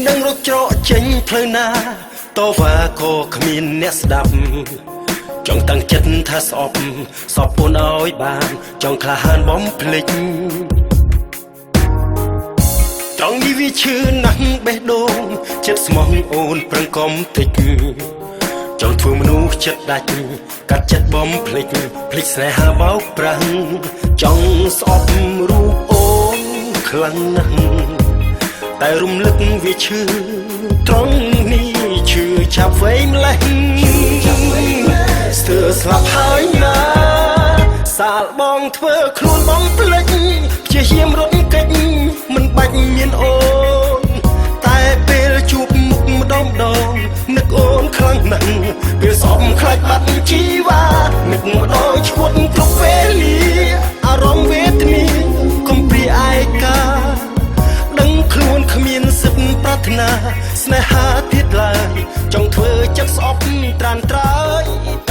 ដឹងរត់ច្រកចេញផ្លូវណាតវ៉ាក៏គ្មានអ្នកស្ដាប់ចង់តាំងចិត្តថាស្អប់សពអូនឲ្យបានចង់ក្លាហានបំភ្លេចត្រង់នេះវាឈឺណាស់បេះដូងចិត្តស្មោះអូនប្រឹងកុំតិចចង់ធ្វើមនុស្សចិត្តដាច់កាត់ចិត្តបំភ្លេចស្នេហាបោកប្រាំងចង់ស្អប់រូបអូនខ្លាំងណាស់តែរំលឹកវាឈឺត្រង់នេះឈឺចាប់វែងម្លេះស្ទើរស្លាប់ហើយណាសាលបងធ្វើខ្លួនបំភ្លេចព្យាយាមរត់គេចមិនបាច់មានអូនតែពេលជួបមុខម្ដងនឹកអូនខ្លាំងណាស់ពេលសពខ្លាចបាត់ជីវ៉ានឹកម្ដងឈួតគ្រប់វេលាអារម្មណ៍វេទនាកុំព្រាឯកាដឹងខ្លួនគ្មានសិទ្ធិប្រាថ្នាស្នេហាទៀតឡើយចង់ធ្វើចិត្តស្អប់ត្រានត្រើយ